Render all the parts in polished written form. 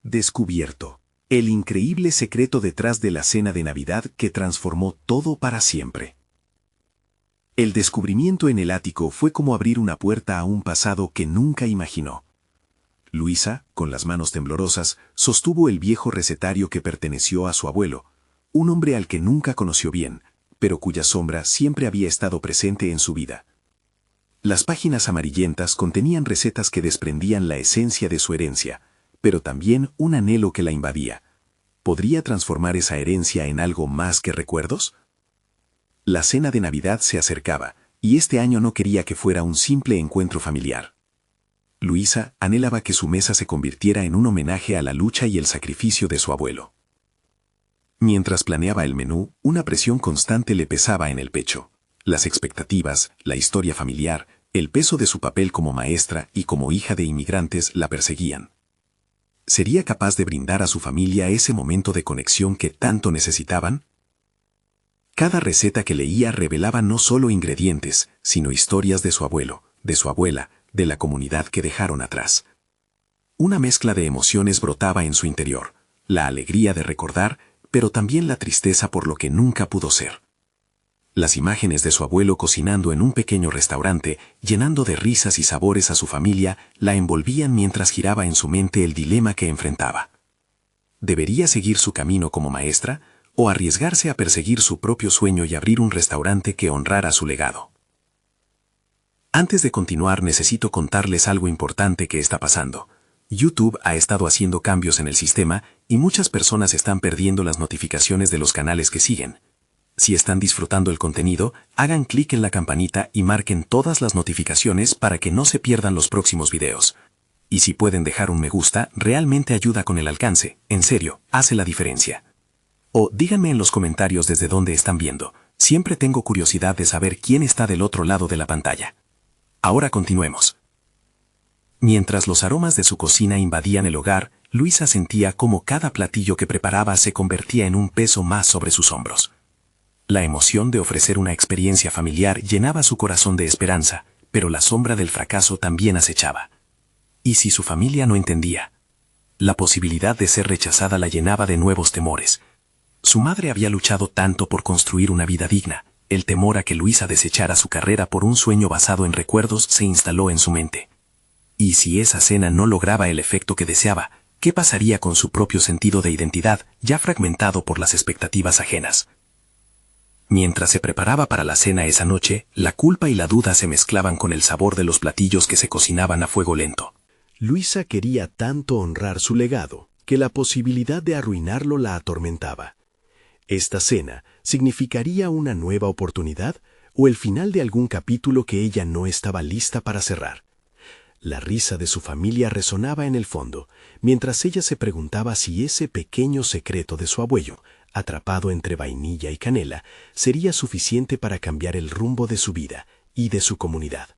Descubierto. El increíble secreto detrás de la cena de Navidad que transformó todo para siempre. El descubrimiento en el ático fue como abrir una puerta a un pasado que nunca imaginó. Luisa, con las manos temblorosas, sostuvo el viejo recetario que perteneció a su abuelo, un hombre al que nunca conoció bien, pero cuya sombra siempre había estado presente en su vida. Las páginas amarillentas contenían recetas que desprendían la esencia de su herencia, pero también un anhelo que la invadía. ¿Podría transformar esa herencia en algo más que recuerdos? La cena de Navidad se acercaba, y este año no quería que fuera un simple encuentro familiar. Luisa anhelaba que su mesa se convirtiera en un homenaje a la lucha y el sacrificio de su abuelo. Mientras planeaba el menú, una presión constante le pesaba en el pecho. Las expectativas, la historia familiar, el peso de su papel como maestra y como hija de inmigrantes la perseguían. ¿Sería capaz de brindar a su familia ese momento de conexión que tanto necesitaban? Cada receta que leía revelaba no solo ingredientes, sino historias de su abuelo, de su abuela, de la comunidad que dejaron atrás. Una mezcla de emociones brotaba en su interior, la alegría de recordar, pero también la tristeza por lo que nunca pudo ser. Las imágenes de su abuelo cocinando en un pequeño restaurante, llenando de risas y sabores a su familia, la envolvían mientras giraba en su mente el dilema que enfrentaba. ¿Debería seguir su camino como maestra o arriesgarse a perseguir su propio sueño y abrir un restaurante que honrara su legado? Antes de continuar, necesito contarles algo importante que está pasando. YouTube ha estado haciendo cambios en el sistema y muchas personas están perdiendo las notificaciones de los canales que siguen. Si están disfrutando el contenido, hagan clic en la campanita y marquen todas las notificaciones para que no se pierdan los próximos videos. Y si pueden dejar un me gusta, realmente ayuda con el alcance, en serio, hace la diferencia. O díganme en los comentarios desde dónde están viendo, siempre tengo curiosidad de saber quién está del otro lado de la pantalla. Ahora continuemos. Mientras los aromas de su cocina invadían el hogar, Luisa sentía cómo cada platillo que preparaba se convertía en un peso más sobre sus hombros. La emoción de ofrecer una experiencia familiar llenaba su corazón de esperanza, pero la sombra del fracaso también acechaba. ¿Y si su familia no entendía? La posibilidad de ser rechazada la llenaba de nuevos temores. Su madre había luchado tanto por construir una vida digna, el temor a que Luisa desechara su carrera por un sueño basado en recuerdos se instaló en su mente. ¿Y si esa cena no lograba el efecto que deseaba, qué pasaría con su propio sentido de identidad, ya fragmentado por las expectativas ajenas? Mientras se preparaba para la cena esa noche, la culpa y la duda se mezclaban con el sabor de los platillos que se cocinaban a fuego lento. Luisa quería tanto honrar su legado, que la posibilidad de arruinarlo la atormentaba. ¿Esta cena significaría una nueva oportunidad o el final de algún capítulo que ella no estaba lista para cerrar? La risa de su familia resonaba en el fondo, mientras ella se preguntaba si ese pequeño secreto de su abuelo, atrapado entre vainilla y canela, sería suficiente para cambiar el rumbo de su vida y de su comunidad.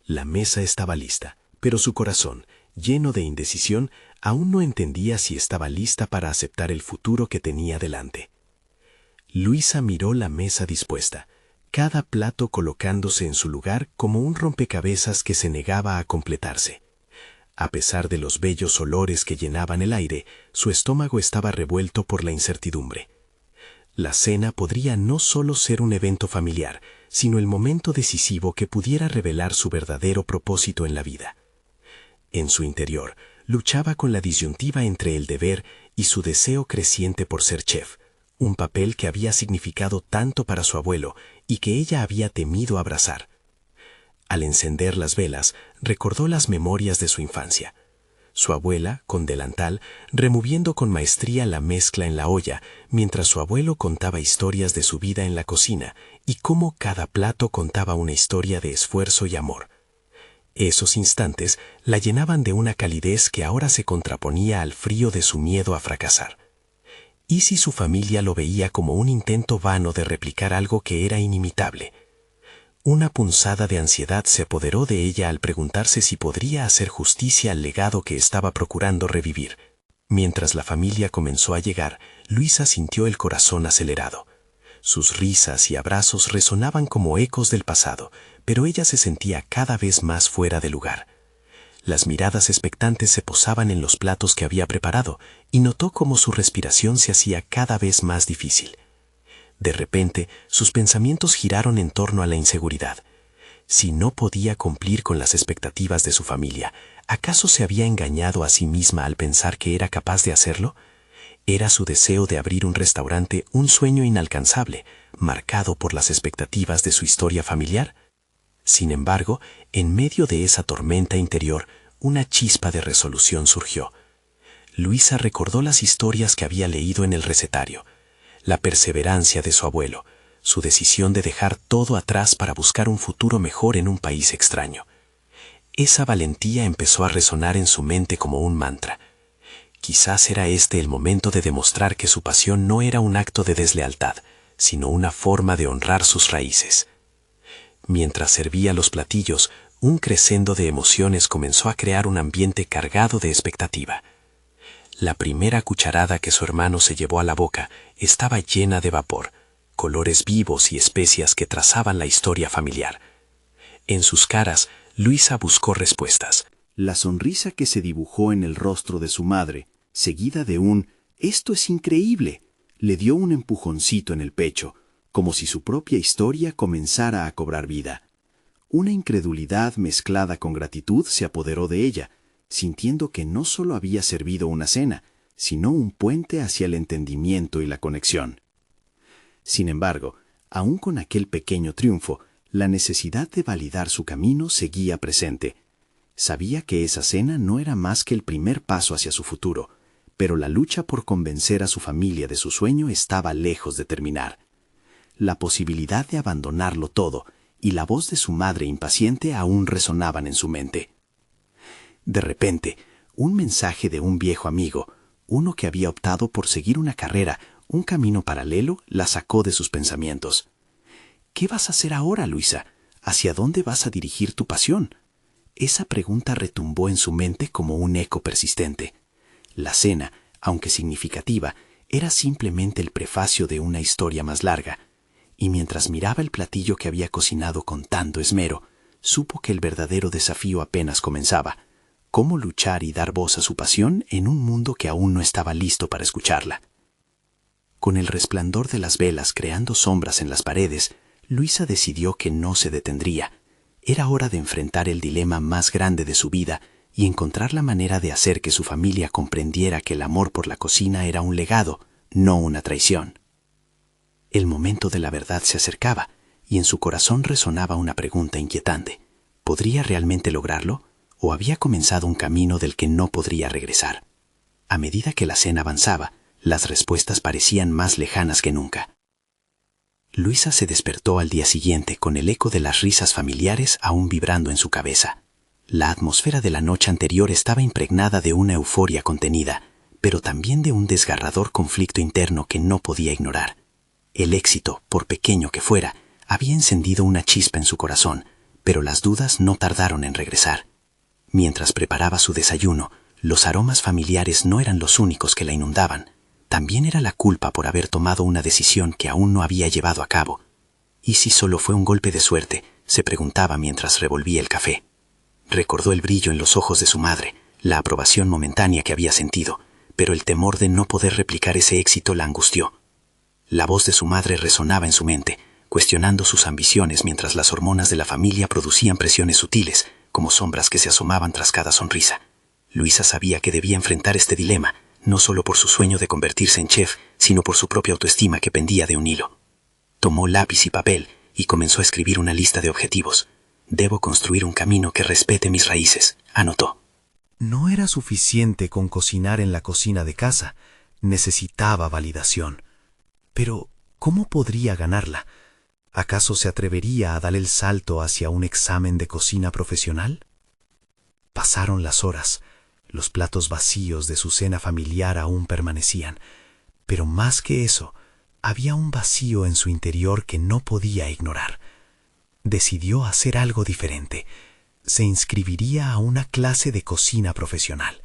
La mesa estaba lista, pero su corazón, lleno de indecisión, aún no entendía si estaba lista para aceptar el futuro que tenía delante. Luisa miró la mesa dispuesta, cada plato colocándose en su lugar como un rompecabezas que se negaba a completarse. A pesar de los bellos olores que llenaban el aire, su estómago estaba revuelto por la incertidumbre. La cena podría no solo ser un evento familiar, sino el momento decisivo que pudiera revelar su verdadero propósito en la vida. En su interior, luchaba con la disyuntiva entre el deber y su deseo creciente por ser chef, un papel que había significado tanto para su abuelo y que ella había temido abrazar. Al encender las velas, recordó las memorias de su infancia. Su abuela, con delantal, removiendo con maestría la mezcla en la olla, mientras su abuelo contaba historias de su vida en la cocina y cómo cada plato contaba una historia de esfuerzo y amor. Esos instantes la llenaban de una calidez que ahora se contraponía al frío de su miedo a fracasar. ¿Y si su familia lo veía como un intento vano de replicar algo que era inimitable? Una punzada de ansiedad se apoderó de ella al preguntarse si podría hacer justicia al legado que estaba procurando revivir. Mientras la familia comenzó a llegar, Luisa sintió el corazón acelerado. Sus risas y abrazos resonaban como ecos del pasado, pero ella se sentía cada vez más fuera de lugar. Las miradas expectantes se posaban en los platos que había preparado y notó cómo su respiración se hacía cada vez más difícil. De repente, sus pensamientos giraron en torno a la inseguridad. Si no podía cumplir con las expectativas de su familia, ¿acaso se había engañado a sí misma al pensar que era capaz de hacerlo? Era su deseo de abrir un restaurante un sueño inalcanzable, marcado por las expectativas de su historia familiar. Sin embargo, en medio de esa tormenta interior, una chispa de resolución surgió. Luisa recordó las historias que había leído en el recetario, la perseverancia de su abuelo, su decisión de dejar todo atrás para buscar un futuro mejor en un país extraño. Esa valentía empezó a resonar en su mente como un mantra. Quizás era este el momento de demostrar que su pasión no era un acto de deslealtad, sino una forma de honrar sus raíces. Mientras servía los platillos, un crescendo de emociones comenzó a crear un ambiente cargado de expectativa. La primera cucharada que su hermano se llevó a la boca estaba llena de vapor, colores vivos y especias que trazaban la historia familiar. En sus caras, Luisa buscó respuestas. La sonrisa que se dibujó en el rostro de su madre, seguida de un «esto es increíble», le dio un empujoncito en el pecho, como si su propia historia comenzara a cobrar vida. Una incredulidad mezclada con gratitud se apoderó de ella, sintiendo que no solo había servido una cena, sino un puente hacia el entendimiento y la conexión. Sin embargo, aun con aquel pequeño triunfo, la necesidad de validar su camino seguía presente. Sabía que esa cena no era más que el primer paso hacia su futuro, pero la lucha por convencer a su familia de su sueño estaba lejos de terminar. La posibilidad de abandonarlo todo y la voz de su madre impaciente aún resonaban en su mente. De repente, un mensaje de un viejo amigo, uno que había optado por seguir una carrera, un camino paralelo, la sacó de sus pensamientos. ¿Qué vas a hacer ahora, Luisa? ¿Hacia dónde vas a dirigir tu pasión? Esa pregunta retumbó en su mente como un eco persistente. La cena, aunque significativa, era simplemente el prefacio de una historia más larga, y mientras miraba el platillo que había cocinado con tanto esmero, supo que el verdadero desafío apenas comenzaba: cómo luchar y dar voz a su pasión en un mundo que aún no estaba listo para escucharla. Con el resplandor de las velas creando sombras en las paredes, Luisa decidió que no se detendría. Era hora de enfrentar el dilema más grande de su vida y encontrar la manera de hacer que su familia comprendiera que el amor por la cocina era un legado, no una traición. El momento de la verdad se acercaba, y en su corazón resonaba una pregunta inquietante. ¿Podría realmente lograrlo? ¿O había comenzado un camino del que no podría regresar? A medida que la cena avanzaba, las respuestas parecían más lejanas que nunca. Luisa se despertó al día siguiente con el eco de las risas familiares aún vibrando en su cabeza. La atmósfera de la noche anterior estaba impregnada de una euforia contenida, pero también de un desgarrador conflicto interno que no podía ignorar. El éxito, por pequeño que fuera, había encendido una chispa en su corazón, pero las dudas no tardaron en regresar. Mientras preparaba su desayuno, los aromas familiares no eran los únicos que la inundaban. También era la culpa por haber tomado una decisión que aún no había llevado a cabo. ¿Y si solo fue un golpe de suerte?, se preguntaba mientras revolvía el café. Recordó el brillo en los ojos de su madre, la aprobación momentánea que había sentido, pero el temor de no poder replicar ese éxito la angustió. La voz de su madre resonaba en su mente, cuestionando sus ambiciones mientras las hormonas de la familia producían presiones sutiles, como sombras que se asomaban tras cada sonrisa. Luisa sabía que debía enfrentar este dilema, no solo por su sueño de convertirse en chef, sino por su propia autoestima que pendía de un hilo. Tomó lápiz y papel y comenzó a escribir una lista de objetivos. «Debo construir un camino que respete mis raíces», anotó. No era suficiente con cocinar en la cocina de casa, necesitaba validación. Pero, ¿cómo podría ganarla? ¿Acaso se atrevería a dar el salto hacia un examen de cocina profesional? Pasaron las horas. Los platos vacíos de su cena familiar aún permanecían, pero más que eso, había un vacío en su interior que no podía ignorar. Decidió hacer algo diferente. Se inscribiría a una clase de cocina profesional.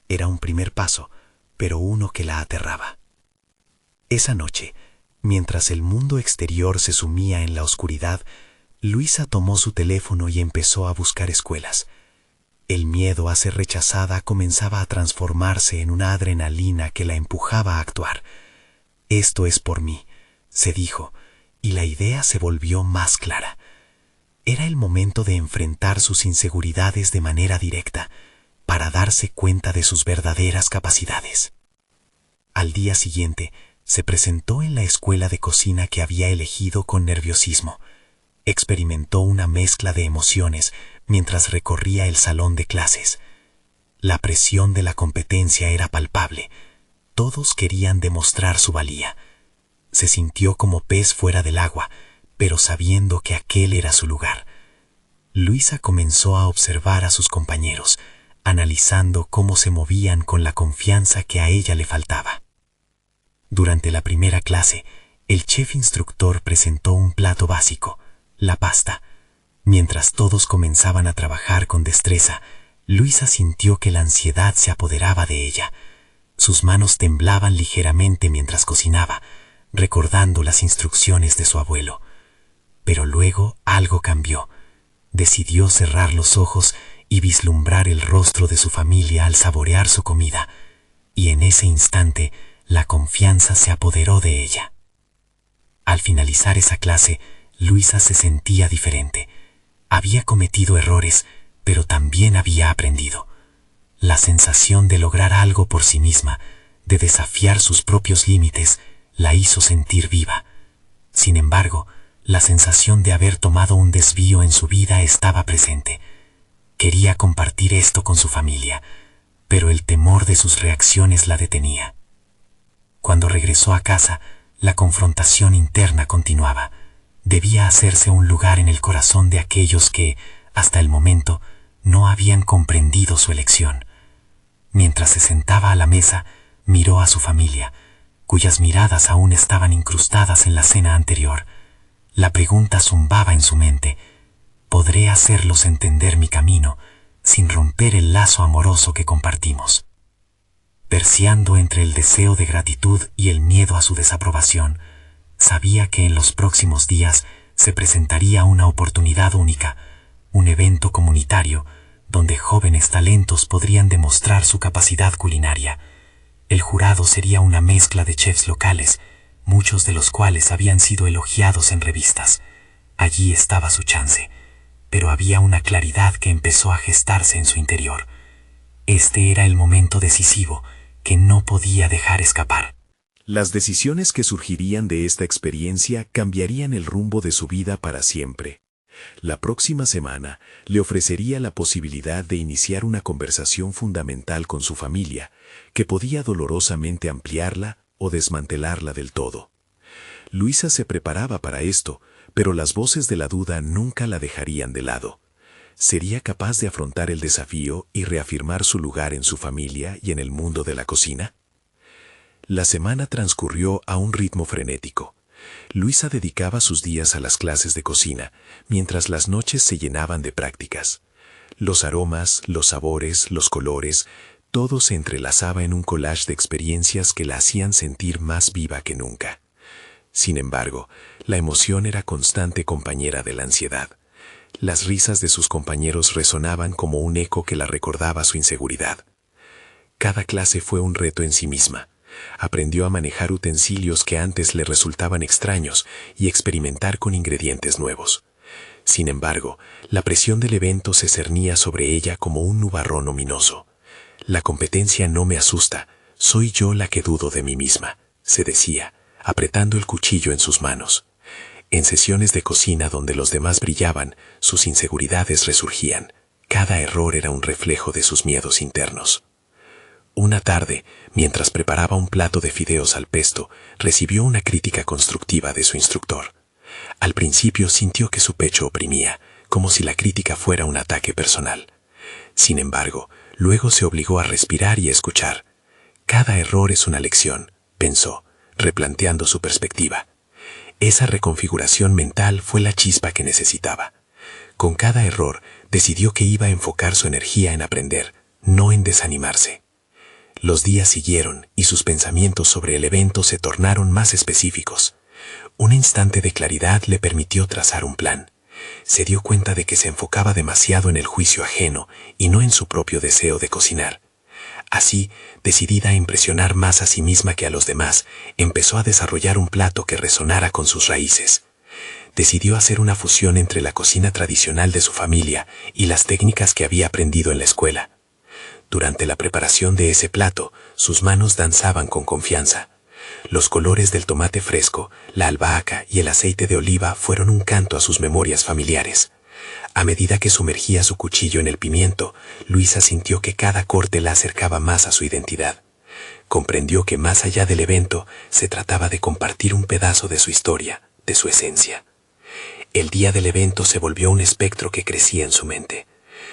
Era un primer paso, pero uno que la aterraba. Esa noche, mientras el mundo exterior se sumía en la oscuridad, Luisa tomó su teléfono y empezó a buscar escuelas. El miedo a ser rechazada comenzaba a transformarse en una adrenalina que la empujaba a actuar. Esto es por mí, se dijo, y la idea se volvió más clara. Era el momento de enfrentar sus inseguridades de manera directa, para darse cuenta de sus verdaderas capacidades. Al día siguiente, se presentó en la escuela de cocina que había elegido con nerviosismo. Experimentó una mezcla de emociones mientras recorría el salón de clases. La presión de la competencia era palpable. Todos querían demostrar su valía. Se sintió como pez fuera del agua, pero sabiendo que aquel era su lugar. Luisa comenzó a observar a sus compañeros, analizando cómo se movían con la confianza que a ella le faltaba. Durante la primera clase, el chef instructor presentó un plato básico, la pasta. Mientras todos comenzaban a trabajar con destreza, Luisa sintió que la ansiedad se apoderaba de ella. Sus manos temblaban ligeramente mientras cocinaba, recordando las instrucciones de su abuelo. Pero luego algo cambió. Decidió cerrar los ojos y vislumbrar el rostro de su familia al saborear su comida, y en ese instante la confianza se apoderó de ella. Al finalizar esa clase, Luisa se sentía diferente. Había cometido errores, pero también había aprendido. La sensación de lograr algo por sí misma, de desafiar sus propios límites, la hizo sentir viva. Sin embargo, la sensación de haber tomado un desvío en su vida estaba presente. Quería compartir esto con su familia, pero el temor de sus reacciones la detenía. Cuando regresó a casa, la confrontación interna continuaba. Debía hacerse un lugar en el corazón de aquellos que, hasta el momento, no habían comprendido su elección. Mientras se sentaba a la mesa, miró a su familia, cuyas miradas aún estaban incrustadas en la cena anterior. La pregunta zumbaba en su mente: ¿podré hacerlos entender mi camino sin romper el lazo amoroso que compartimos? Terciando entre el deseo de gratitud y el miedo a su desaprobación, sabía que en los próximos días se presentaría una oportunidad única, un evento comunitario donde jóvenes talentos podrían demostrar su capacidad culinaria. El jurado sería una mezcla de chefs locales, muchos de los cuales habían sido elogiados en revistas. Allí estaba su chance, pero había una claridad que empezó a gestarse en su interior. Este era el momento decisivo que no podía dejar escapar. Las decisiones que surgirían de esta experiencia cambiarían el rumbo de su vida para siempre. La próxima semana le ofrecería la posibilidad de iniciar una conversación fundamental con su familia, que podía dolorosamente ampliarla o desmantelarla del todo. Luisa se preparaba para esto, pero las voces de la duda nunca la dejarían de lado. ¿Sería capaz de afrontar el desafío y reafirmar su lugar en su familia y en el mundo de la cocina? La semana transcurrió a un ritmo frenético. Luisa dedicaba sus días a las clases de cocina, mientras las noches se llenaban de prácticas. Los aromas, los sabores, los colores, todo se entrelazaba en un collage de experiencias que la hacían sentir más viva que nunca. Sin embargo, la emoción era constante compañera de la ansiedad. Las risas de sus compañeros resonaban como un eco que la recordaba su inseguridad. Cada clase fue un reto en sí misma. Aprendió a manejar utensilios que antes le resultaban extraños y experimentar con ingredientes nuevos. Sin embargo, la presión del evento se cernía sobre ella como un nubarrón ominoso. La competencia no me asusta, soy yo la que dudo de mí misma, se decía, apretando el cuchillo en sus manos. En sesiones de cocina donde los demás brillaban, sus inseguridades resurgían. Cada error era un reflejo de sus miedos internos. Una tarde, mientras preparaba un plato de fideos al pesto, recibió una crítica constructiva de su instructor. Al principio sintió que su pecho oprimía, como si la crítica fuera un ataque personal. Sin embargo, luego se obligó a respirar y escuchar. Cada error es una lección, pensó, replanteando su perspectiva. Esa reconfiguración mental fue la chispa que necesitaba. Con cada error, decidió que iba a enfocar su energía en aprender, no en desanimarse. Los días siguieron y sus pensamientos sobre el evento se tornaron más específicos. Un instante de claridad le permitió trazar un plan. Se dio cuenta de que se enfocaba demasiado en el juicio ajeno y no en su propio deseo de cocinar. Así, decidida a impresionar más a sí misma que a los demás, empezó a desarrollar un plato que resonara con sus raíces. Decidió hacer una fusión entre la cocina tradicional de su familia y las técnicas que había aprendido en la escuela. Durante la preparación de ese plato, sus manos danzaban con confianza. Los colores del tomate fresco, la albahaca y el aceite de oliva fueron un canto a sus memorias familiares. A medida que sumergía su cuchillo en el pimiento, Luisa sintió que cada corte la acercaba más a su identidad. Comprendió que más allá del evento, se trataba de compartir un pedazo de su historia, de su esencia. El día del evento se volvió un espectro que crecía en su mente.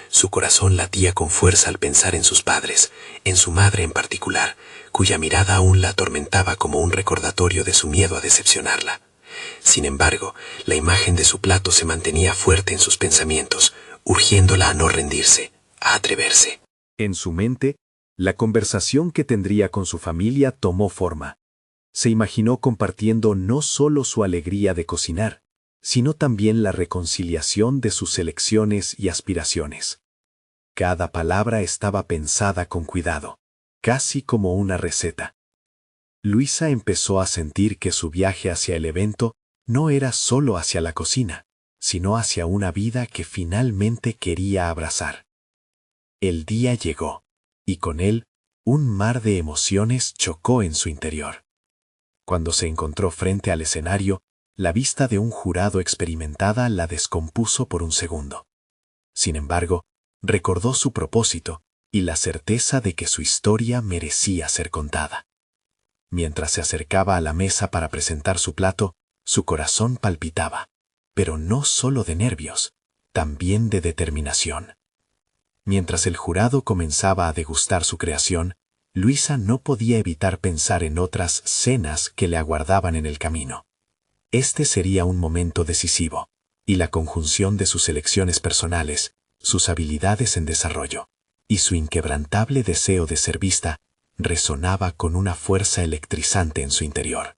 Su corazón latía con fuerza al pensar en sus padres, en su madre en particular, cuya mirada aún la atormentaba como un recordatorio de su miedo a decepcionarla. Sin embargo, la imagen de su plato se mantenía fuerte en sus pensamientos, urgiéndola a no rendirse, a atreverse. En su mente, la conversación que tendría con su familia tomó forma. Se imaginó compartiendo no solo su alegría de cocinar, sino también la reconciliación de sus elecciones y aspiraciones. Cada palabra estaba pensada con cuidado, casi como una receta. Luisa empezó a sentir que su viaje hacia el evento no era solo hacia la cocina, sino hacia una vida que finalmente quería abrazar. El día llegó, y con él, un mar de emociones chocó en su interior. Cuando se encontró frente al escenario, la vista de un jurado experimentada la descompuso por un segundo. Sin embargo, recordó su propósito y la certeza de que su historia merecía ser contada. Mientras se acercaba a la mesa para presentar su plato, su corazón palpitaba, pero no solo de nervios, también de determinación. Mientras el jurado comenzaba a degustar su creación, Luisa no podía evitar pensar en otras cenas que le aguardaban en el camino. Este sería un momento decisivo, y la conjunción de sus elecciones personales, sus habilidades en desarrollo, y su inquebrantable deseo de ser vista, resonaba con una fuerza electrizante en su interior.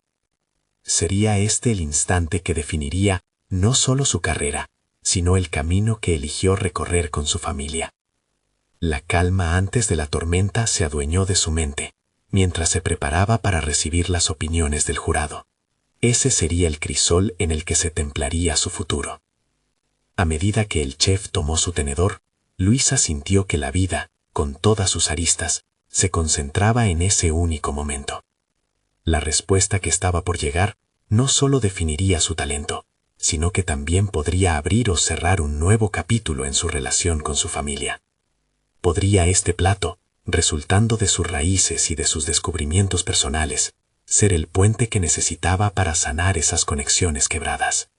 Sería este el instante que definiría no solo su carrera, sino el camino que eligió recorrer con su familia. La calma antes de la tormenta se adueñó de su mente, mientras se preparaba para recibir las opiniones del jurado. Ese sería el crisol en el que se templaría su futuro. A medida que el chef tomó su tenedor, Luisa sintió que la vida, con todas sus aristas, se concentraba en ese único momento. La respuesta que estaba por llegar no solo definiría su talento, sino que también podría abrir o cerrar un nuevo capítulo en su relación con su familia. Podría este plato, resultando de sus raíces y de sus descubrimientos personales, ser el puente que necesitaba para sanar esas conexiones quebradas.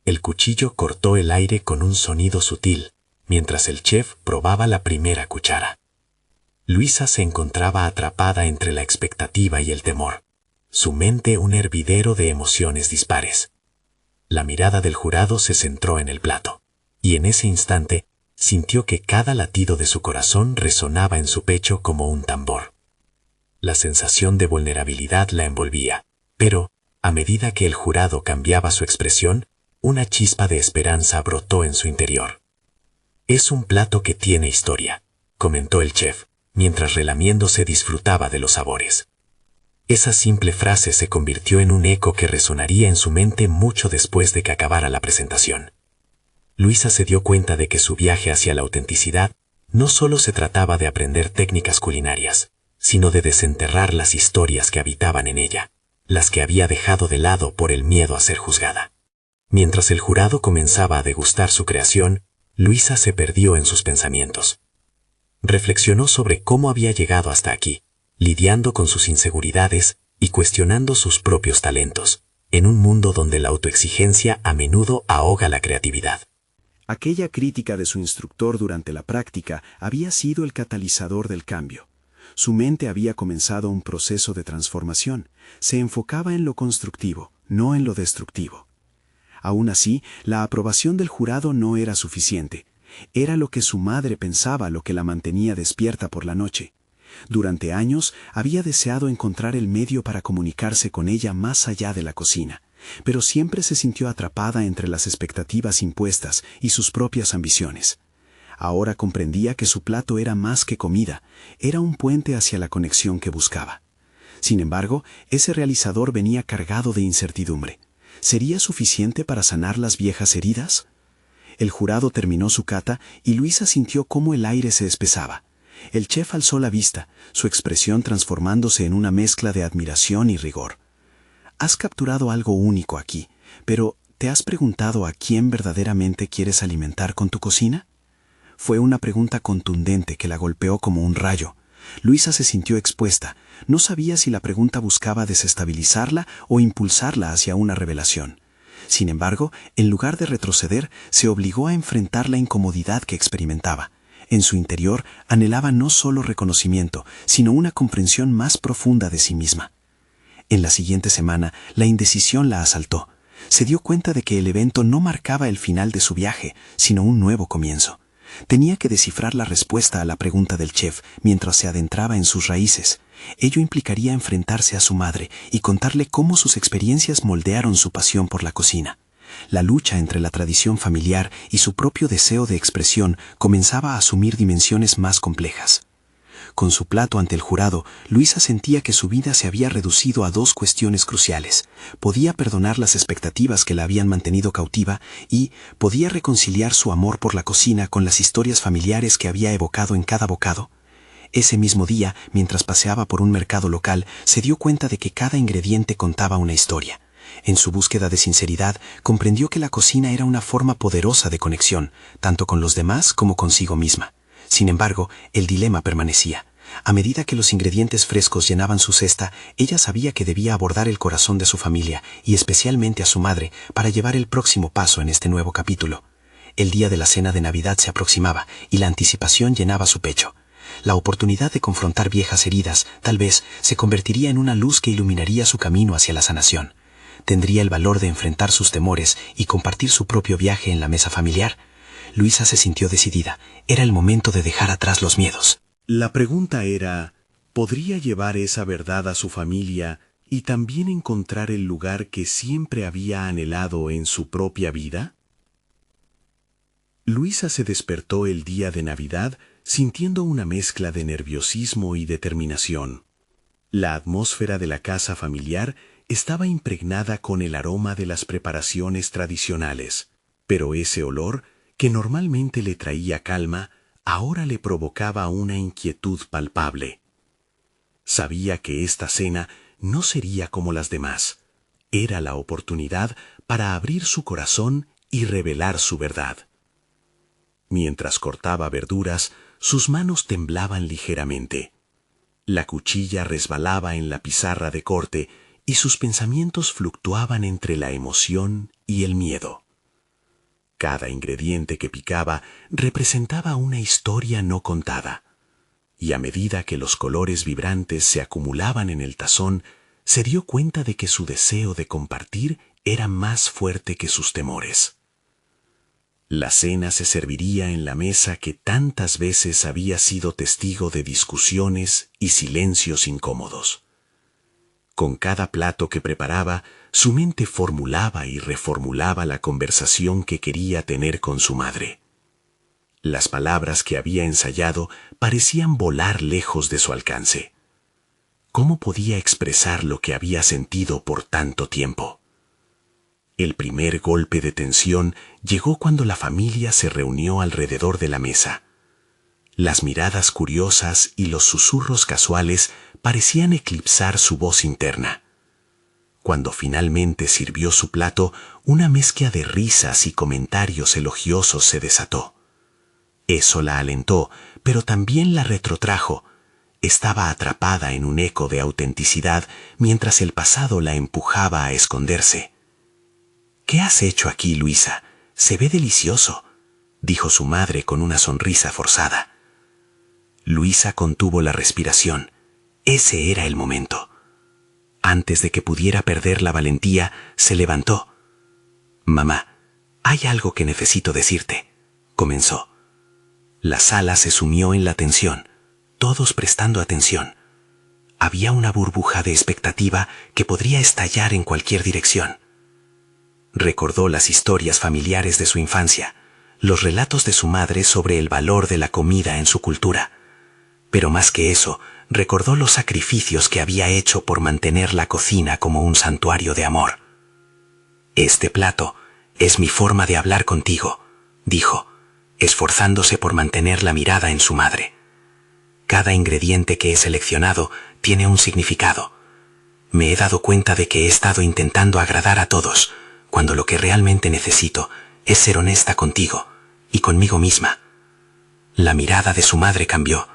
El cuchillo cortó el aire con un sonido sutil, mientras el chef probaba la primera cuchara. Luisa se encontraba atrapada entre la expectativa y el temor, su mente un hervidero de emociones dispares. La mirada del jurado se centró en el plato, y en ese instante sintió que cada latido de su corazón resonaba en su pecho como un tambor. La sensación de vulnerabilidad la envolvía, pero, a medida que el jurado cambiaba su expresión, una chispa de esperanza brotó en su interior. «Es un plato que tiene historia», comentó el chef, mientras relamiéndose disfrutaba de los sabores. Esa simple frase se convirtió en un eco que resonaría en su mente mucho después de que acabara la presentación. Luisa se dio cuenta de que su viaje hacia la autenticidad no solo se trataba de aprender técnicas culinarias, sino de desenterrar las historias que habitaban en ella, las que había dejado de lado por el miedo a ser juzgada. Mientras el jurado comenzaba a degustar su creación, Luisa se perdió en sus pensamientos. Reflexionó sobre cómo había llegado hasta aquí, lidiando con sus inseguridades y cuestionando sus propios talentos, en un mundo donde la autoexigencia a menudo ahoga la creatividad. Aquella crítica de su instructor durante la práctica había sido el catalizador del cambio. Su mente había comenzado un proceso de transformación. Se enfocaba en lo constructivo, no en lo destructivo. Aún así, la aprobación del jurado no era suficiente. Era lo que su madre pensaba lo que la mantenía despierta por la noche. Durante años había deseado encontrar el medio para comunicarse con ella más allá de la cocina, pero siempre se sintió atrapada entre las expectativas impuestas y sus propias ambiciones. Ahora comprendía que su plato era más que comida, era un puente hacia la conexión que buscaba. Sin embargo, ese realizador venía cargado de incertidumbre. ¿Sería suficiente para sanar las viejas heridas? El jurado terminó su cata y Luisa sintió cómo el aire se espesaba. El chef alzó la vista, su expresión transformándose en una mezcla de admiración y rigor. Has capturado algo único aquí, pero ¿te has preguntado a quién verdaderamente quieres alimentar con tu cocina? Fue una pregunta contundente que la golpeó como un rayo. Luisa se sintió expuesta. No sabía si la pregunta buscaba desestabilizarla o impulsarla hacia una revelación. Sin embargo, en lugar de retroceder, se obligó a enfrentar la incomodidad que experimentaba. En su interior anhelaba no solo reconocimiento, sino una comprensión más profunda de sí misma. En la siguiente semana, la indecisión la asaltó. Se dio cuenta de que el evento no marcaba el final de su viaje, sino un nuevo comienzo. Tenía que descifrar la respuesta a la pregunta del chef mientras se adentraba en sus raíces. Ello implicaría enfrentarse a su madre y contarle cómo sus experiencias moldearon su pasión por la cocina. La lucha entre la tradición familiar y su propio deseo de expresión comenzaba a asumir dimensiones más complejas. Con su plato ante el jurado, Luisa sentía que su vida se había reducido a dos cuestiones cruciales. Podía perdonar las expectativas que la habían mantenido cautiva y podía reconciliar su amor por la cocina con las historias familiares que había evocado en cada bocado. Ese mismo día, mientras paseaba por un mercado local, se dio cuenta de que cada ingrediente contaba una historia. En su búsqueda de sinceridad, comprendió que la cocina era una forma poderosa de conexión, tanto con los demás como consigo misma. Sin embargo, el dilema permanecía. A medida que los ingredientes frescos llenaban su cesta, ella sabía que debía abordar el corazón de su familia, y especialmente a su madre, para llevar el próximo paso en este nuevo capítulo. El día de la cena de Navidad se aproximaba, y la anticipación llenaba su pecho. La oportunidad de confrontar viejas heridas, tal vez, se convertiría en una luz que iluminaría su camino hacia la sanación. ¿Tendría el valor de enfrentar sus temores y compartir su propio viaje en la mesa familiar? Luisa se sintió decidida. Era el momento de dejar atrás los miedos. La pregunta era, ¿podría llevar esa verdad a su familia y también encontrar el lugar que siempre había anhelado en su propia vida? Luisa se despertó el día de Navidad sintiendo una mezcla de nerviosismo y determinación. La atmósfera de la casa familiar estaba impregnada con el aroma de las preparaciones tradicionales, pero ese olor, que normalmente le traía calma, ahora le provocaba una inquietud palpable. Sabía que esta cena no sería como las demás. Era la oportunidad para abrir su corazón y revelar su verdad. Mientras cortaba verduras, sus manos temblaban ligeramente. La cuchilla resbalaba en la pizarra de corte y sus pensamientos fluctuaban entre la emoción y el miedo. Cada ingrediente que picaba representaba una historia no contada, y a medida que los colores vibrantes se acumulaban en el tazón, se dio cuenta de que su deseo de compartir era más fuerte que sus temores. La cena se serviría en la mesa que tantas veces había sido testigo de discusiones y silencios incómodos. Con cada plato que preparaba, su mente formulaba y reformulaba la conversación que quería tener con su madre. Las palabras que había ensayado parecían volar lejos de su alcance. ¿Cómo podía expresar lo que había sentido por tanto tiempo? El primer golpe de tensión llegó cuando la familia se reunió alrededor de la mesa. Las miradas curiosas y los susurros casuales parecían eclipsar su voz interna. Cuando finalmente sirvió su plato, una mezcla de risas y comentarios elogiosos se desató. Eso la alentó, pero también la retrotrajo. Estaba atrapada en un eco de autenticidad mientras el pasado la empujaba a esconderse. «¿Qué has hecho aquí, Luisa? Se ve delicioso», dijo su madre con una sonrisa forzada. Luisa contuvo la respiración. Ese era el momento. Antes de que pudiera perder la valentía, se levantó. «Mamá, hay algo que necesito decirte», comenzó. La sala se sumió en la tensión, todos prestando atención. Había una burbuja de expectativa que podría estallar en cualquier dirección. Recordó las historias familiares de su infancia, los relatos de su madre sobre el valor de la comida en su cultura. Pero más que eso, recordó los sacrificios que había hecho por mantener la cocina como un santuario de amor. «Este plato es mi forma de hablar contigo», dijo, esforzándose por mantener la mirada en su madre. «Cada ingrediente que he seleccionado tiene un significado. Me he dado cuenta de que he estado intentando agradar a todos, cuando lo que realmente necesito es ser honesta contigo y conmigo misma». La mirada de su madre cambió,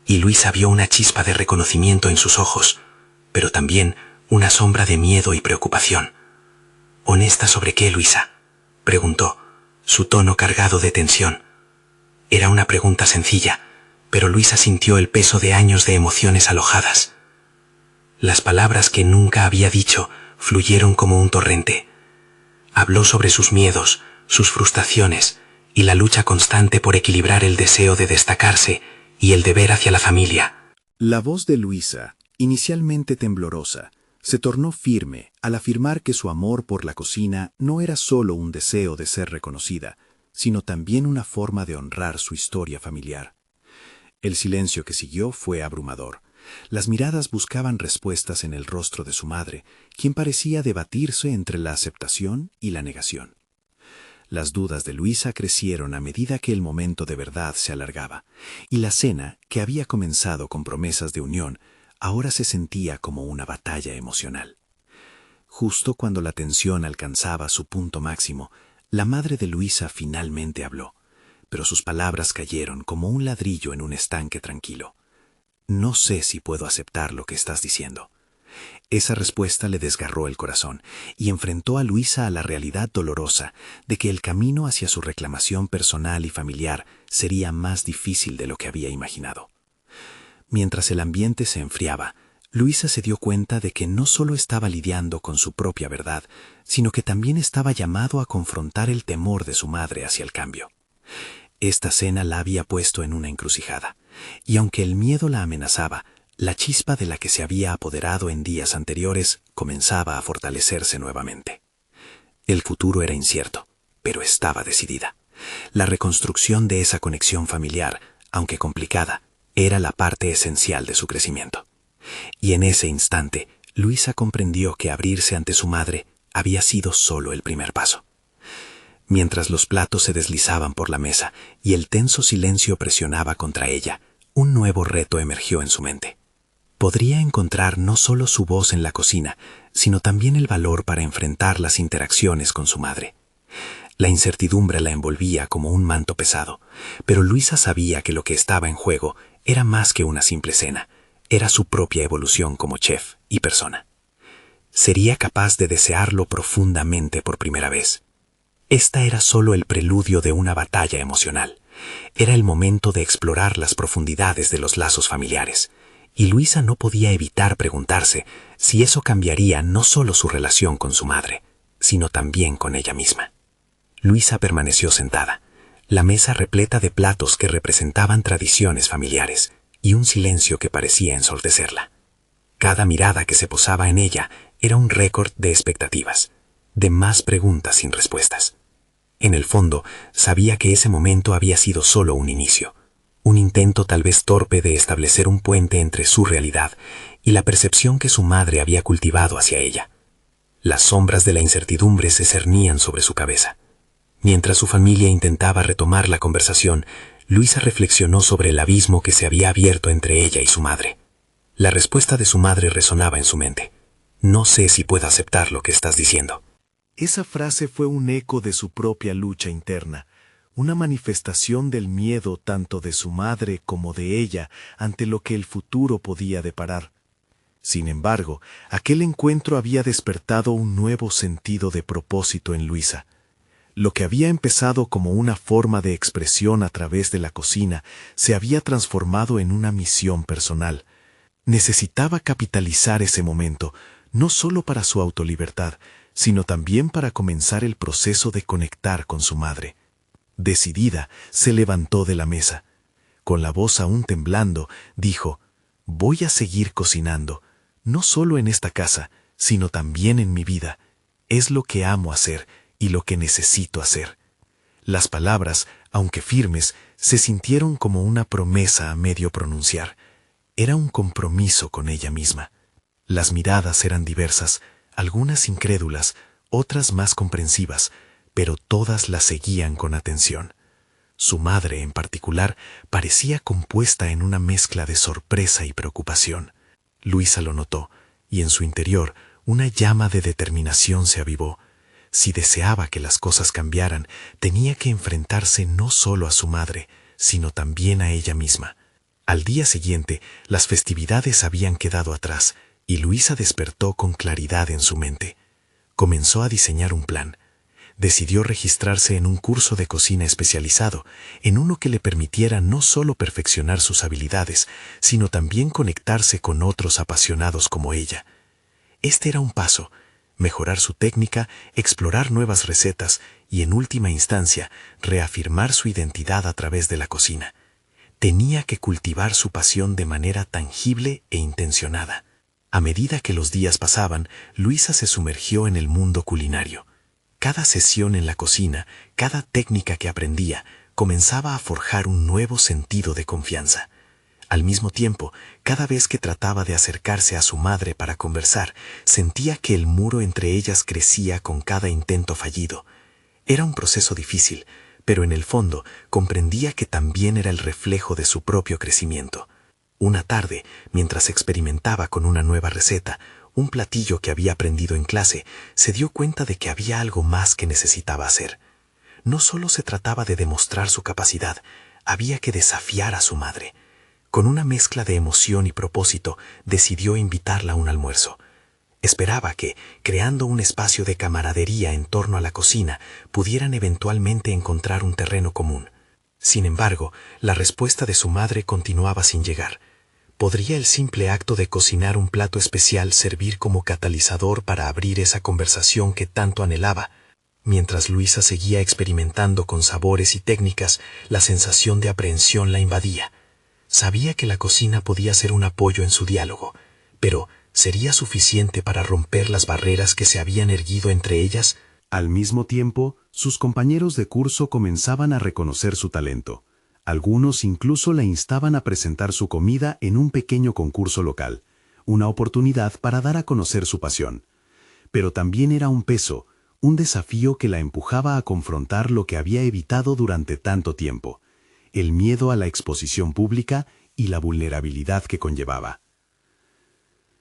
y Luisa vio una chispa de reconocimiento en sus ojos, pero también una sombra de miedo y preocupación. «¿Honesta sobre qué, Luisa?», preguntó, su tono cargado de tensión. Era una pregunta sencilla, pero Luisa sintió el peso de años de emociones alojadas. Las palabras que nunca había dicho fluyeron como un torrente. Habló sobre sus miedos, sus frustraciones y la lucha constante por equilibrar el deseo de destacarse y el deber hacia la familia. La voz de Luisa, inicialmente temblorosa, se tornó firme al afirmar que su amor por la cocina no era solo un deseo de ser reconocida, sino también una forma de honrar su historia familiar. El silencio que siguió fue abrumador. Las miradas buscaban respuestas en el rostro de su madre, quien parecía debatirse entre la aceptación y la negación. Las dudas de Luisa crecieron a medida que el momento de verdad se alargaba, y la cena, que había comenzado con promesas de unión, ahora se sentía como una batalla emocional. Justo cuando la tensión alcanzaba su punto máximo, la madre de Luisa finalmente habló, pero sus palabras cayeron como un ladrillo en un estanque tranquilo. «No sé si puedo aceptar lo que estás diciendo». Esa respuesta le desgarró el corazón y enfrentó a Luisa a la realidad dolorosa de que el camino hacia su reclamación personal y familiar sería más difícil de lo que había imaginado. Mientras el ambiente se enfriaba, Luisa se dio cuenta de que no solo estaba lidiando con su propia verdad, sino que también estaba llamado a confrontar el temor de su madre hacia el cambio. Esta cena la había puesto en una encrucijada, y aunque el miedo la amenazaba, la chispa de la que se había apoderado en días anteriores comenzaba a fortalecerse nuevamente. El futuro era incierto, pero estaba decidida. La reconstrucción de esa conexión familiar, aunque complicada, era la parte esencial de su crecimiento. Y en ese instante, Luisa comprendió que abrirse ante su madre había sido solo el primer paso. Mientras los platos se deslizaban por la mesa y el tenso silencio presionaba contra ella, un nuevo reto emergió en su mente. Podría encontrar no solo su voz en la cocina, sino también el valor para enfrentar las interacciones con su madre. La incertidumbre la envolvía como un manto pesado, pero Luisa sabía que lo que estaba en juego era más que una simple cena, era su propia evolución como chef y persona. Sería capaz de desearlo profundamente por primera vez. Esta era solo el preludio de una batalla emocional. Era el momento de explorar las profundidades de los lazos familiares, y Luisa no podía evitar preguntarse si eso cambiaría no solo su relación con su madre, sino también con ella misma. Luisa permaneció sentada, la mesa repleta de platos que representaban tradiciones familiares y un silencio que parecía ensordecerla. Cada mirada que se posaba en ella era un récord de expectativas, de más preguntas sin respuestas. En el fondo, sabía que ese momento había sido solo un inicio, un intento tal vez torpe de establecer un puente entre su realidad y la percepción que su madre había cultivado hacia ella. Las sombras de la incertidumbre se cernían sobre su cabeza. Mientras su familia intentaba retomar la conversación, Luisa reflexionó sobre el abismo que se había abierto entre ella y su madre. La respuesta de su madre resonaba en su mente. «No sé si puedo aceptar lo que estás diciendo». Esa frase fue un eco de su propia lucha interna, una manifestación del miedo tanto de su madre como de ella ante lo que el futuro podía deparar. Sin embargo, aquel encuentro había despertado un nuevo sentido de propósito en Luisa. Lo que había empezado como una forma de expresión a través de la cocina se había transformado en una misión personal. Necesitaba capitalizar ese momento, no solo para su autolibertad, sino también para comenzar el proceso de conectar con su madre. Decidida, se levantó de la mesa. Con la voz aún temblando, dijo: «Voy a seguir cocinando, no solo en esta casa, sino también en mi vida. Es lo que amo hacer, y lo que necesito hacer. Las palabras, aunque firmes, se sintieron como una promesa a medio pronunciar. Era un compromiso con ella misma. Las miradas eran diversas, algunas incrédulas, otras más comprensivas, pero todas la seguían con atención. Su madre, en particular, parecía compuesta en una mezcla de sorpresa y preocupación. Luisa lo notó, y en su interior una llama de determinación se avivó. Si deseaba que las cosas cambiaran, tenía que enfrentarse no solo a su madre, sino también a ella misma. Al día siguiente, las festividades habían quedado atrás, y Luisa despertó con claridad en su mente. Comenzó a diseñar un plan. Decidió registrarse en un curso de cocina especializado, en uno que le permitiera no solo perfeccionar sus habilidades, sino también conectarse con otros apasionados como ella. Este era un paso: mejorar su técnica, explorar nuevas recetas y, en última instancia, reafirmar su identidad a través de la cocina. Tenía que cultivar su pasión de manera tangible e intencionada. A medida que los días pasaban, Luisa se sumergió en el mundo culinario. Cada sesión en la cocina, cada técnica que aprendía, comenzaba a forjar un nuevo sentido de confianza. Al mismo tiempo, cada vez que trataba de acercarse a su madre para conversar, sentía que el muro entre ellas crecía con cada intento fallido. Era un proceso difícil, pero en el fondo comprendía que también era el reflejo de su propio crecimiento. Una tarde, mientras experimentaba con una nueva receta, un platillo que había aprendido en clase, se dio cuenta de que había algo más que necesitaba hacer. No solo se trataba de demostrar su capacidad, había que desafiar a su madre. Con una mezcla de emoción y propósito, decidió invitarla a un almuerzo. Esperaba que, creando un espacio de camaradería en torno a la cocina, pudieran eventualmente encontrar un terreno común. Sin embargo, la respuesta de su madre continuaba sin llegar. ¿Podría el simple acto de cocinar un plato especial servir como catalizador para abrir esa conversación que tanto anhelaba? Mientras Luisa seguía experimentando con sabores y técnicas, la sensación de aprehensión la invadía. Sabía que la cocina podía ser un apoyo en su diálogo, pero ¿sería suficiente para romper las barreras que se habían erguido entre ellas? Al mismo tiempo, sus compañeros de curso comenzaban a reconocer su talento. Algunos incluso la instaban a presentar su comida en un pequeño concurso local, una oportunidad para dar a conocer su pasión. Pero también era un peso, un desafío que la empujaba a confrontar lo que había evitado durante tanto tiempo: el miedo a la exposición pública y la vulnerabilidad que conllevaba.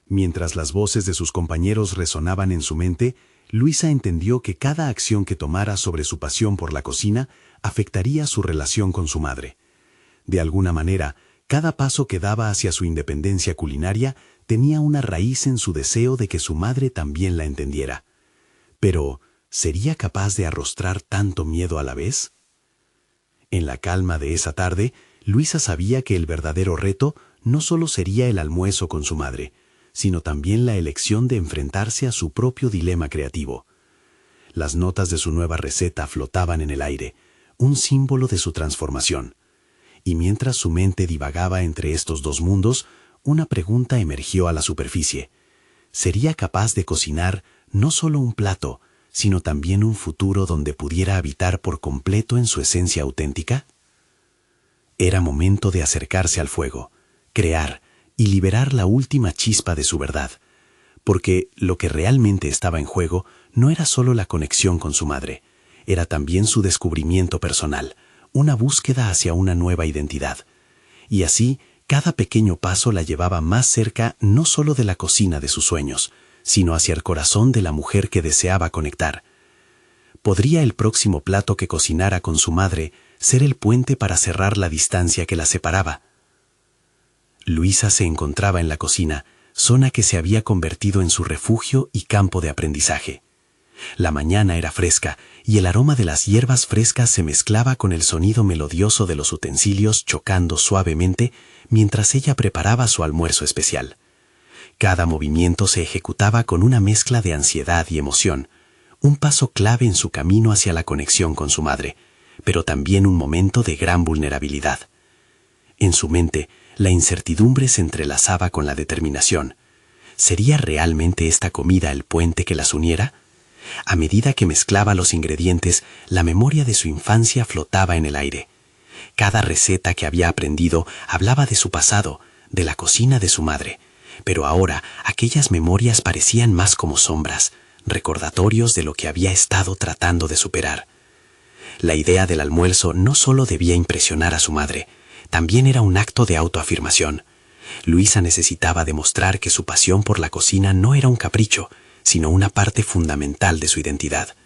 Mientras las voces de sus compañeros resonaban en su mente, Luisa entendió que cada acción que tomara sobre su pasión por la cocina afectaría su relación con su madre. De alguna manera, cada paso que daba hacia su independencia culinaria tenía una raíz en su deseo de que su madre también la entendiera. Pero, ¿sería capaz de arrostrar tanto miedo a la vez? En la calma de esa tarde, Luisa sabía que el verdadero reto no solo sería el almuerzo con su madre, sino también la elección de enfrentarse a su propio dilema creativo. Las notas de su nueva receta flotaban en el aire, un símbolo de su transformación. Y mientras su mente divagaba entre estos dos mundos, una pregunta emergió a la superficie. ¿Sería capaz de cocinar no solo un plato, sino también un futuro donde pudiera habitar por completo en su esencia auténtica? Era momento de acercarse al fuego, crear y liberar la última chispa de su verdad, porque lo que realmente estaba en juego no era solo la conexión con su madre, era también su descubrimiento personal, una búsqueda hacia una nueva identidad. Y así, cada pequeño paso la llevaba más cerca no solo de la cocina de sus sueños, sino hacia el corazón de la mujer que deseaba conectar. ¿Podría el próximo plato que cocinara con su madre ser el puente para cerrar la distancia que la separaba? Luisa se encontraba en la cocina, zona que se había convertido en su refugio y campo de aprendizaje. La mañana era fresca y el aroma de las hierbas frescas se mezclaba con el sonido melodioso de los utensilios chocando suavemente mientras ella preparaba su almuerzo especial. Cada movimiento se ejecutaba con una mezcla de ansiedad y emoción, un paso clave en su camino hacia la conexión con su madre, pero también un momento de gran vulnerabilidad. En su mente, la incertidumbre se entrelazaba con la determinación. ¿Sería realmente esta comida el puente que las uniera? A medida que mezclaba los ingredientes, la memoria de su infancia flotaba en el aire. Cada receta que había aprendido hablaba de su pasado, de la cocina de su madre, pero ahora aquellas memorias parecían más como sombras, recordatorios de lo que había estado tratando de superar. La idea del almuerzo no solo debía impresionar a su madre, también era un acto de autoafirmación. Luisa necesitaba demostrar que su pasión por la cocina no era un capricho, sino una parte fundamental de su identidad.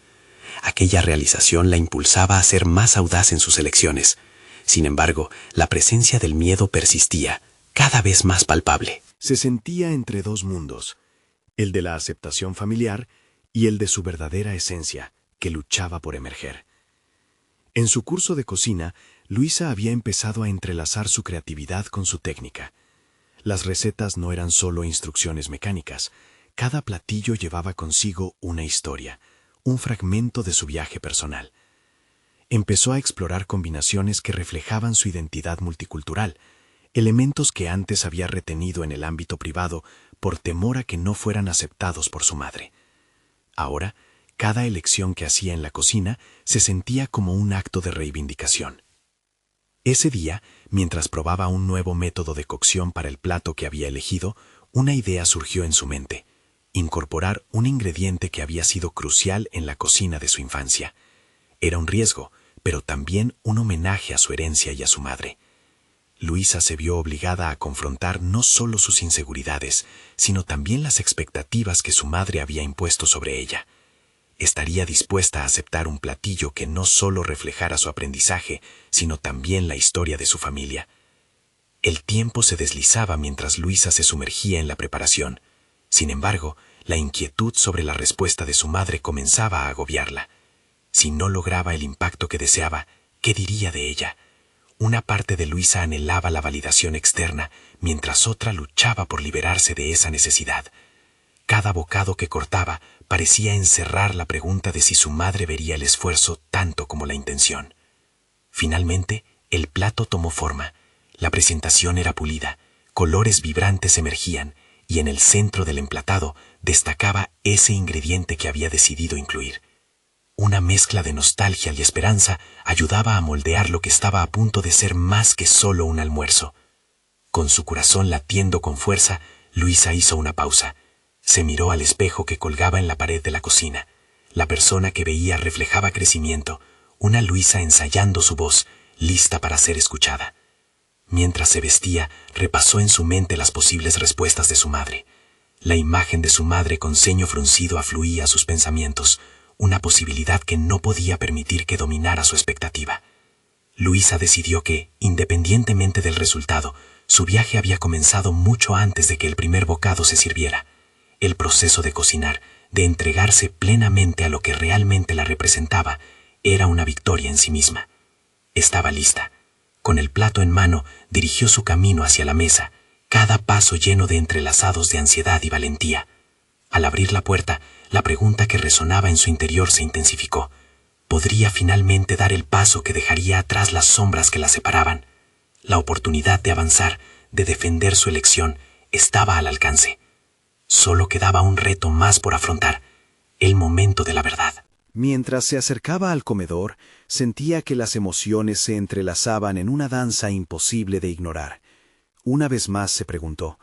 Aquella realización la impulsaba a ser más audaz en sus elecciones. Sin embargo, la presencia del miedo persistía, cada vez más palpable. Se sentía entre dos mundos, el de la aceptación familiar y el de su verdadera esencia, que luchaba por emerger. En su curso de cocina, Luisa había empezado a entrelazar su creatividad con su técnica. Las recetas no eran solo instrucciones mecánicas. Cada platillo llevaba consigo una historia, un fragmento de su viaje personal. Empezó a explorar combinaciones que reflejaban su identidad multicultural, elementos que antes había retenido en el ámbito privado por temor a que no fueran aceptados por su madre. Ahora, cada elección que hacía en la cocina se sentía como un acto de reivindicación. Ese día, mientras probaba un nuevo método de cocción para el plato que había elegido, una idea surgió en su mente: incorporar un ingrediente que había sido crucial en la cocina de su infancia. Era un riesgo, pero también un homenaje a su herencia y a su madre. Luisa se vio obligada a confrontar no solo sus inseguridades, sino también las expectativas que su madre había impuesto sobre ella. Estaría dispuesta a aceptar un platillo que no solo reflejara su aprendizaje, sino también la historia de su familia. El tiempo se deslizaba mientras Luisa se sumergía en la preparación. Sin embargo, la inquietud sobre la respuesta de su madre comenzaba a agobiarla. Si no lograba el impacto que deseaba, ¿qué diría de ella? Una parte de Luisa anhelaba la validación externa, mientras otra luchaba por liberarse de esa necesidad. Cada bocado que cortaba parecía encerrar la pregunta de si su madre vería el esfuerzo tanto como la intención. Finalmente, el plato tomó forma. La presentación era pulida, colores vibrantes emergían, y en el centro del emplatado destacaba ese ingrediente que había decidido incluir. Una mezcla de nostalgia y esperanza ayudaba a moldear lo que estaba a punto de ser más que solo un almuerzo. Con su corazón latiendo con fuerza, Luisa hizo una pausa. Se miró al espejo que colgaba en la pared de la cocina. La persona que veía reflejaba crecimiento, una Luisa ensayando su voz, lista para ser escuchada. Mientras se vestía, repasó en su mente las posibles respuestas de su madre. La imagen de su madre con ceño fruncido afluía a sus pensamientos, una posibilidad que no podía permitir que dominara su expectativa. Luisa decidió que, independientemente del resultado, su viaje había comenzado mucho antes de que el primer bocado se sirviera. El proceso de cocinar, de entregarse plenamente a lo que realmente la representaba, era una victoria en sí misma. Estaba lista. Con el plato en mano, dirigió su camino hacia la mesa, cada paso lleno de entrelazados de ansiedad y valentía. Al abrir la puerta, la pregunta que resonaba en su interior se intensificó. ¿Podría finalmente dar el paso que dejaría atrás las sombras que la separaban? La oportunidad de avanzar, de defender su elección, estaba al alcance. Solo quedaba un reto más por afrontar, el momento de la verdad. Mientras se acercaba al comedor, sentía que las emociones se entrelazaban en una danza imposible de ignorar. Una vez más se preguntó,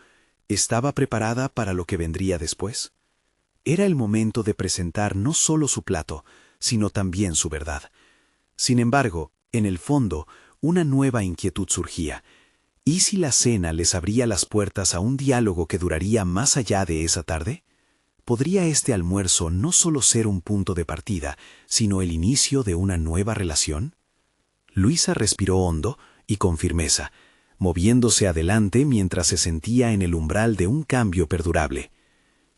¿estaba preparada para lo que vendría después? Era el momento de presentar no solo su plato, sino también su verdad. Sin embargo, en el fondo, una nueva inquietud surgía. ¿Y si la cena les abría las puertas a un diálogo que duraría más allá de esa tarde? ¿Podría este almuerzo no solo ser un punto de partida, sino el inicio de una nueva relación? Luisa respiró hondo y con firmeza, moviéndose adelante mientras se sentía en el umbral de un cambio perdurable.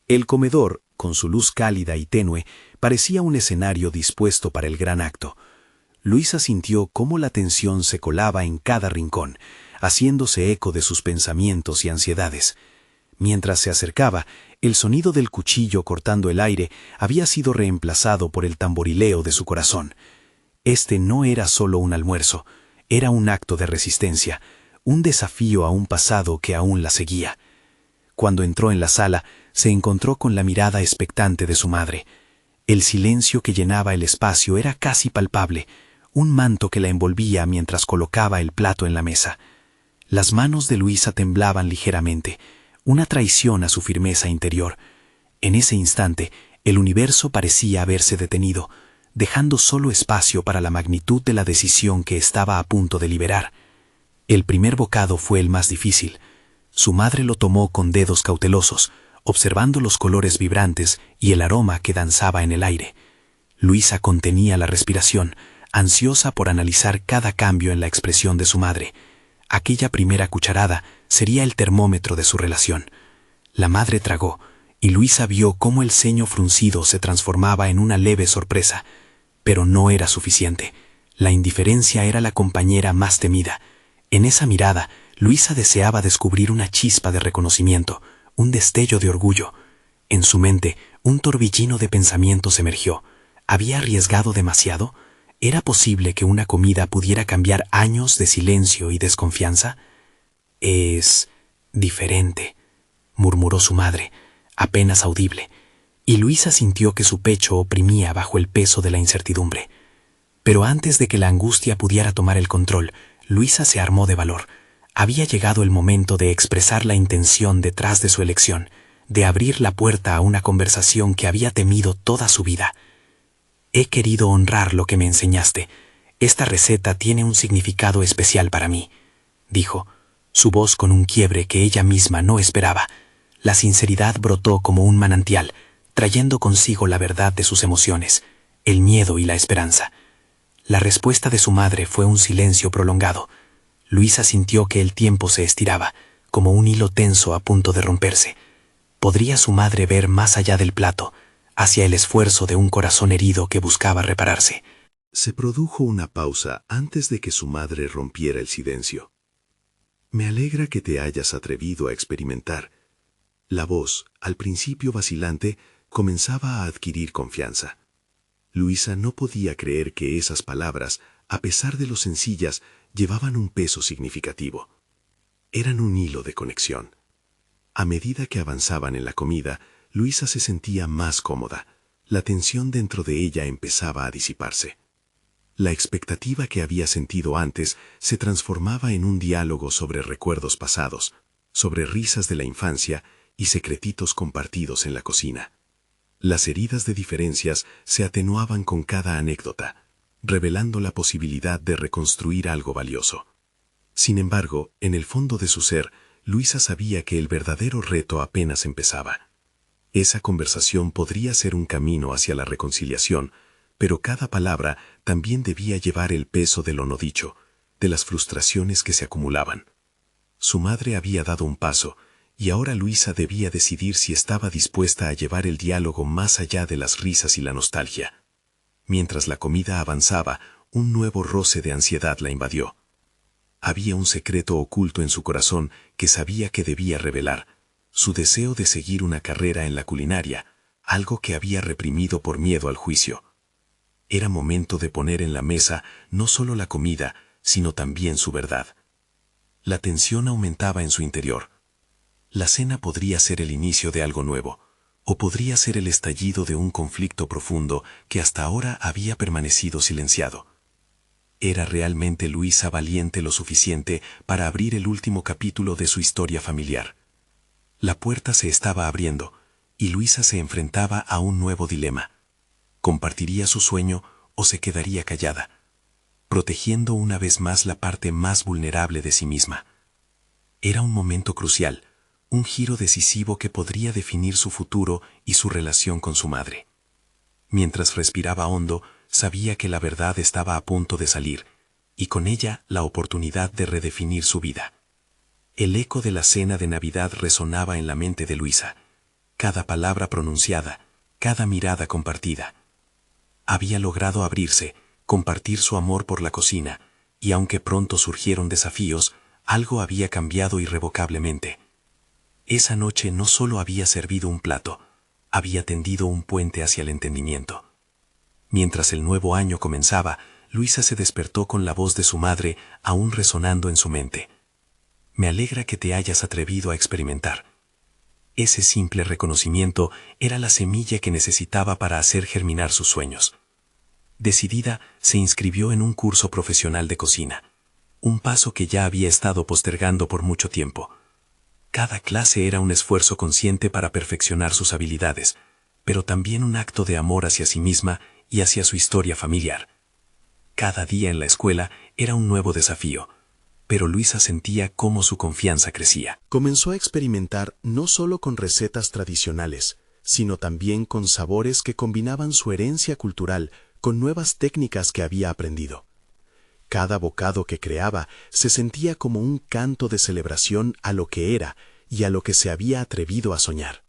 El comedor, con su luz cálida y tenue, parecía un escenario dispuesto para el gran acto. Luisa sintió cómo la tensión se colaba en cada rincón, haciéndose eco de sus pensamientos y ansiedades. Mientras se acercaba, el sonido del cuchillo cortando el aire había sido reemplazado por el tamborileo de su corazón. Este no era solo un almuerzo, era un acto de resistencia, un desafío a un pasado que aún la seguía. Cuando entró en la sala, se encontró con la mirada expectante de su madre. El silencio que llenaba el espacio era casi palpable, un manto que la envolvía mientras colocaba el plato en la mesa. Las manos de Luisa temblaban ligeramente, una traición a su firmeza interior. En ese instante, el universo parecía haberse detenido, dejando solo espacio para la magnitud de la decisión que estaba a punto de liberar. El primer bocado fue el más difícil. Su madre lo tomó con dedos cautelosos, observando los colores vibrantes y el aroma que danzaba en el aire. Luisa contenía la respiración, ansiosa por analizar cada cambio en la expresión de su madre. Aquella primera cucharada sería el termómetro de su relación. La madre tragó, y Luisa vio cómo el ceño fruncido se transformaba en una leve sorpresa. Pero no era suficiente. La indiferencia era la compañera más temida. En esa mirada, Luisa deseaba descubrir una chispa de reconocimiento, un destello de orgullo. En su mente, un torbellino de pensamientos emergió. ¿Había arriesgado demasiado? ¿Era posible que una comida pudiera cambiar años de silencio y desconfianza? Es diferente, murmuró su madre, apenas audible, y Luisa sintió que su pecho oprimía bajo el peso de la incertidumbre. Pero antes de que la angustia pudiera tomar el control, Luisa se armó de valor. Había llegado el momento de expresar la intención detrás de su elección, de abrir la puerta a una conversación que había temido toda su vida. He querido honrar lo que me enseñaste. Esta receta tiene un significado especial para mí, dijo, su voz con un quiebre que ella misma no esperaba. La sinceridad brotó como un manantial, trayendo consigo la verdad de sus emociones, el miedo y la esperanza. La respuesta de su madre fue un silencio prolongado. Luisa sintió que el tiempo se estiraba, como un hilo tenso a punto de romperse. ¿Podría su madre ver más allá del plato, hacia el esfuerzo de un corazón herido que buscaba repararse? Se produjo una pausa antes de que su madre rompiera el silencio. Me alegra que te hayas atrevido a experimentar. La voz, al principio vacilante, comenzaba a adquirir confianza. Luisa no podía creer que esas palabras, a pesar de lo sencillas, llevaban un peso significativo. Eran un hilo de conexión. A medida que avanzaban en la comida, Luisa se sentía más cómoda. La tensión dentro de ella empezaba a disiparse. La expectativa que había sentido antes se transformaba en un diálogo sobre recuerdos pasados, sobre risas de la infancia y secretitos compartidos en la cocina. Las heridas de diferencias se atenuaban con cada anécdota, revelando la posibilidad de reconstruir algo valioso. Sin embargo, en el fondo de su ser, Luisa sabía que el verdadero reto apenas empezaba. Esa conversación podría ser un camino hacia la reconciliación, pero cada palabra también debía llevar el peso de lo no dicho, de las frustraciones que se acumulaban. Su madre había dado un paso, y ahora Luisa debía decidir si estaba dispuesta a llevar el diálogo más allá de las risas y la nostalgia. Mientras la comida avanzaba, un nuevo roce de ansiedad la invadió. Había un secreto oculto en su corazón que sabía que debía revelar, su deseo de seguir una carrera en la culinaria, algo que había reprimido por miedo al juicio. Era momento de poner en la mesa no solo la comida, sino también su verdad. La tensión aumentaba en su interior. La cena podría ser el inicio de algo nuevo, o podría ser el estallido de un conflicto profundo que hasta ahora había permanecido silenciado. ¿Era realmente Luisa valiente lo suficiente para abrir el último capítulo de su historia familiar? La puerta se estaba abriendo, y Luisa se enfrentaba a un nuevo dilema. ¿Compartiría su sueño o se quedaría callada, protegiendo una vez más la parte más vulnerable de sí misma? Era un momento crucial, un giro decisivo que podría definir su futuro y su relación con su madre. Mientras respiraba hondo, sabía que la verdad estaba a punto de salir, y con ella la oportunidad de redefinir su vida. El eco de la cena de Navidad resonaba en la mente de Luisa. Cada palabra pronunciada, cada mirada compartida. Había logrado abrirse, compartir su amor por la cocina, y aunque pronto surgieron desafíos, algo había cambiado irrevocablemente. Esa noche no solo había servido un plato, había tendido un puente hacia el entendimiento. Mientras el nuevo año comenzaba, Luisa se despertó con la voz de su madre aún resonando en su mente. Me alegra que te hayas atrevido a experimentar. ese simple reconocimiento era la semilla que necesitaba para hacer germinar sus sueños. Decidida, se inscribió en un curso profesional de cocina, un paso que ya había estado postergando por mucho tiempo. Cada clase era un esfuerzo consciente para perfeccionar sus habilidades, pero también un acto de amor hacia sí misma y hacia su historia familiar. Cada día en la escuela era un nuevo desafío, pero Luisa sentía cómo su confianza crecía. Comenzó a experimentar no solo con recetas tradicionales, sino también con sabores que combinaban su herencia cultural con nuevas técnicas que había aprendido. Cada bocado que creaba se sentía como un canto de celebración a lo que era y a lo que se había atrevido a soñar.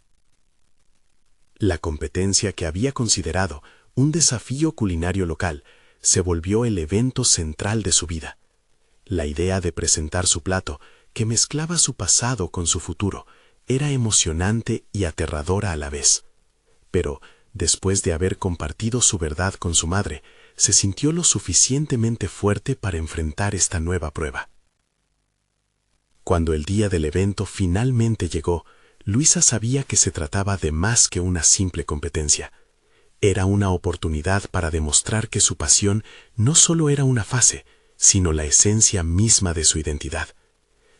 La competencia que había considerado un desafío culinario local se volvió el evento central de su vida. La idea de presentar su plato, que mezclaba su pasado con su futuro, era emocionante y aterradora a la vez. Pero, después de haber compartido su verdad con su madre, se sintió lo suficientemente fuerte para enfrentar esta nueva prueba. Cuando el día del evento finalmente llegó, Luisa sabía que se trataba de más que una simple competencia. Era una oportunidad para demostrar que su pasión no solo era una fase, sino la esencia misma de su identidad.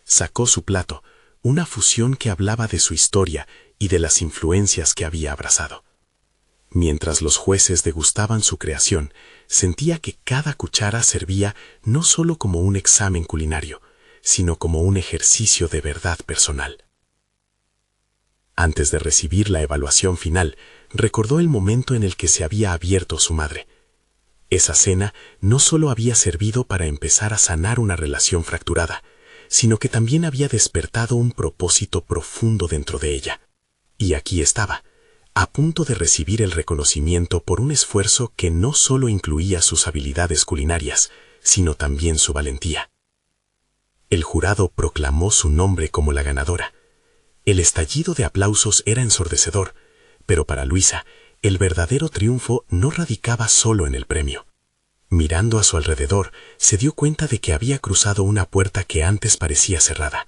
Sacó su plato, una fusión que hablaba de su historia y de las influencias que había abrazado. Mientras los jueces degustaban su creación, sentía que cada cuchara servía no solo como un examen culinario, sino como un ejercicio de verdad personal. Antes de recibir la evaluación final, recordó el momento en el que se había abierto su madre. Esa cena no solo había servido para empezar a sanar una relación fracturada, sino que también había despertado un propósito profundo dentro de ella. Y aquí estaba, a punto de recibir el reconocimiento por un esfuerzo que no solo incluía sus habilidades culinarias, sino también su valentía. El jurado proclamó su nombre como la ganadora. El estallido de aplausos era ensordecedor, pero para Luisa, el verdadero triunfo no radicaba solo en el premio. Mirando a su alrededor, se dio cuenta de que había cruzado una puerta que antes parecía cerrada.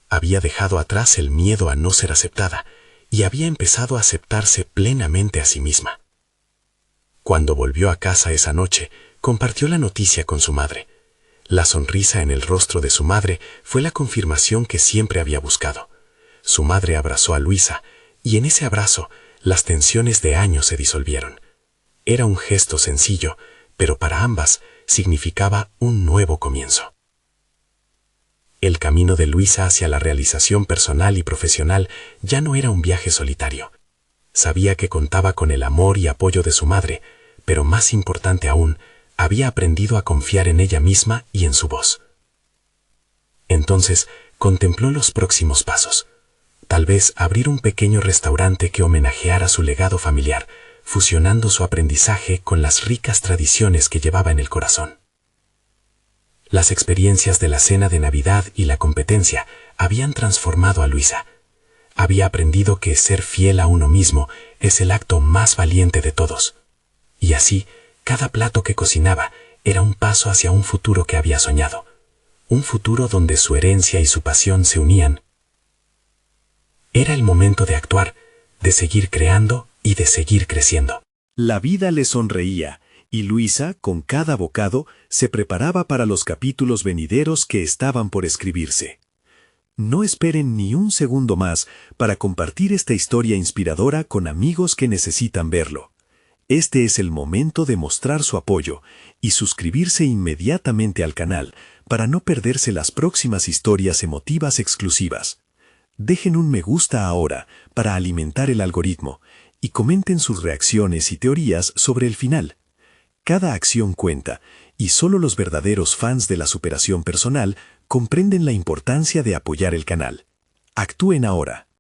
Había dejado atrás el miedo a no ser aceptada y había empezado a aceptarse plenamente a sí misma. Cuando volvió a casa esa noche, compartió la noticia con su madre. La sonrisa en el rostro de su madre fue la confirmación que siempre había buscado. Su madre abrazó a Luisa, y en ese abrazo, las tensiones de años se disolvieron. Era un gesto sencillo, pero para ambas significaba un nuevo comienzo. El camino de Luisa hacia la realización personal y profesional ya no era un viaje solitario. Sabía que contaba con el amor y apoyo de su madre, pero más importante aún, había aprendido a confiar en ella misma y en su voz. Entonces, contempló los próximos pasos. Tal vez abrir un pequeño restaurante que homenajeara su legado familiar, fusionando su aprendizaje con las ricas tradiciones que llevaba en el corazón. Las experiencias de la cena de Navidad y la competencia habían transformado a Luisa. Había aprendido que ser fiel a uno mismo es el acto más valiente de todos. Y así, cada plato que cocinaba era un paso hacia un futuro que había soñado. Un futuro donde su herencia y su pasión se unían. Era el momento de actuar, de seguir creando y de seguir creciendo. La vida le sonreía, y Luisa, con cada bocado, se preparaba para los capítulos venideros que estaban por escribirse. No esperen ni un segundo más para compartir esta historia inspiradora con amigos que necesitan verlo. Este es el momento de mostrar su apoyo y suscribirse inmediatamente al canal para no perderse las próximas historias emotivas exclusivas. Dejen un me gusta ahora para alimentar el algoritmo y comenten sus reacciones y teorías sobre el final. Cada acción cuenta, y solo los verdaderos fans de la superación personal comprenden la importancia de apoyar el canal. Actúen ahora.